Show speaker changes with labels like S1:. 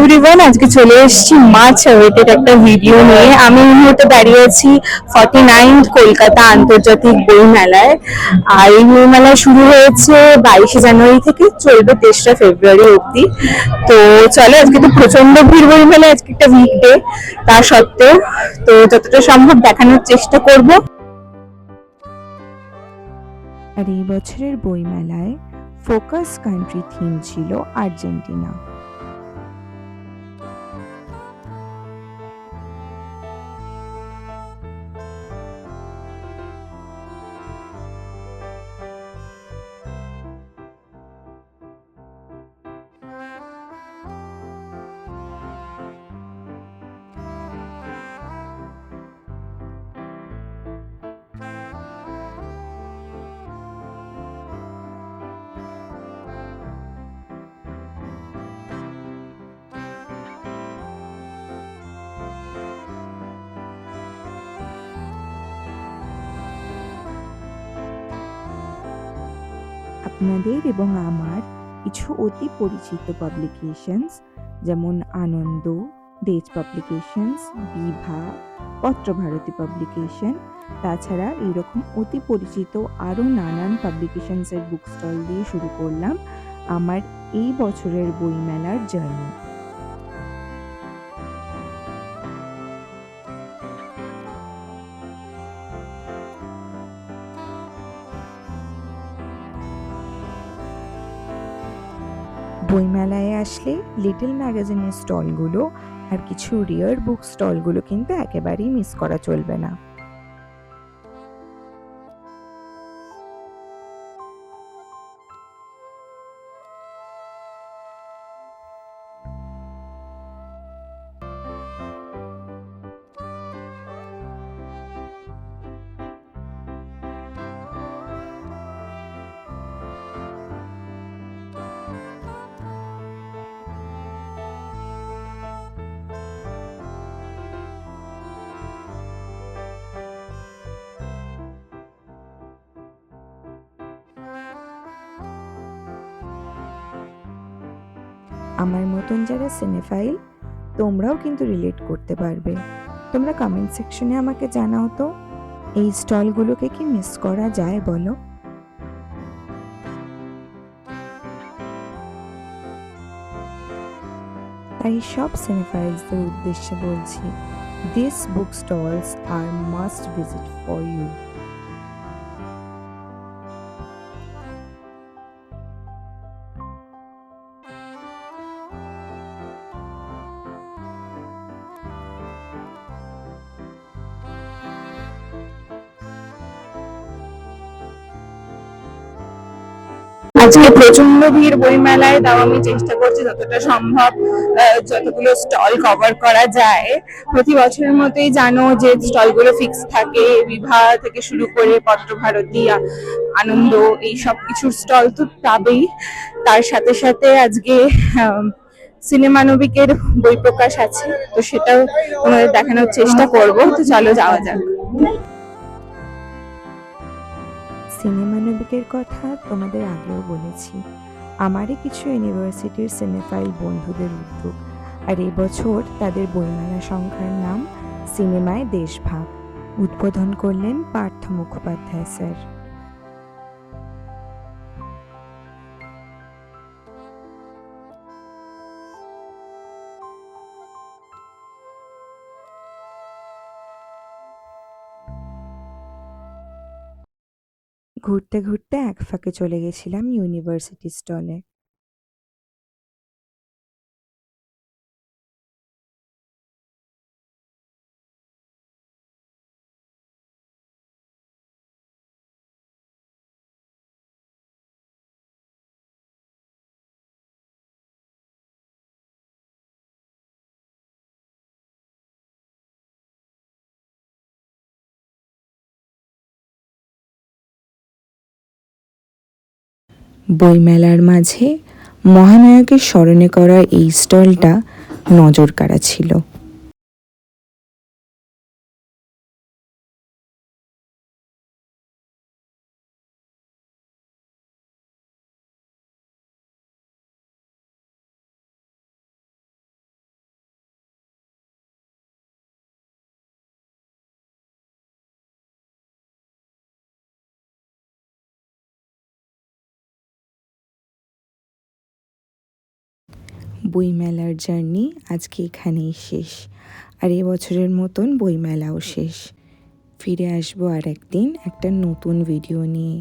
S1: Everyone, আজকে চলে এসেছি মাচ অ্যাওয়েটেড একটা ভিডিও নিয়ে। আমি এই মুহূর্তে দাঁড়িয়ে আছি 49 কলকাতা আন্তর্জাতিক বই মেলায়। আর এই বই মেলা শুরু হয়েছে 22শে জানুয়ারি থেকে, চলবে 3রা ফেব্রুয়ারি অবধি। তো চলো, আজকে তো প্রচন্ড ভিড় বই মেলায়, আজকে একটা উইকডে। তা সত্ত্বেও তো যতটা সম্ভব দেখানোর চেষ্টা করব।
S2: আর এই বছরের বইমেলায় ফোকাস কান্ট্রি থিম ছিল আর্জেন্টিনা। আপনাদের এবং আমার কিছু অতি পরিচিত পাবলিকেশনস যেমন আনন্দ, দেজ পাবলিকেশনস, বিভা, পত্রভারতী পাবলিকেশন, তাছাড়া এইরকম অতি পরিচিত আরও নানান পাবলিকেশনসের বুক স্টল দিয়ে শুরু করলাম আমার এই বছরের বইমেলার জার্নি। বইমেলায় আসলে লিটল ম্যাগাজিনের স্টলগুলো আর কিছু রিয়ার বুক স্টলগুলো কিন্তু একেবারেই মিস করা চলবে না। আমার মতন যারা সিনেফাইল, তোমরাও কিন্তু রিলেট করতে পারবে। তোমরা কমেন্ট সেকশনে আমাকে জানাও তো, এই স্টলগুলোকে কি মিস করা যায় বলো। তাই সব সিনেফাইলসদের উদ্দেশ্যে বলছি, this book stalls are must visit for you.
S1: আজকে প্রচন্ড ভিড় বই মেলায়, তাও আমি চেষ্টা করছি যতটা সম্ভব যতগুলো স্টল কভার করা যায়। প্রতি বছরের মতোই জানো যে স্টলগুলো ফিক্স থাকে, বিভা থেকে শুরু করে পত্রভারতী, আনন্দ, এই সব কিছুর স্টল তো পাবেই। তার সাথে সাথে আজকে সিনেমানবিকের বই প্রকাশ আছে, তো সেটাও তোমাদের দেখানোর চেষ্টা করব। তো চলো যাওয়া যাক।
S2: সিনেমানবিকের কথা তোমাদের আগেও বলেছি, আমারই কিছু ইউনিভার্সিটির সিনেফাইল বন্ধুদের উদ্যোগ। আর এবছর তাদের বইমেলা সংখ্যার নাম সিনেমায় দেশভাগ। উদ্বোধন করলেন পার্থ মুখোপাধ্যায় স্যার। ঘুরতে ঘুরতে এক ফাঁকে চলে গেছিলাম ইউনিভার্সিটি স্টলে। বইমেলার মাঝে মহানায়কের স্মরণে করা এই স্টলটা নজর কাড়া ছিল। বইমেলার জার্নি আজকে এখানেই শেষ। আর এবছরের মতন বইমেলাও শেষ। ফিরে আসবো আর একদিন একটা নতুন ভিডিও নিয়ে।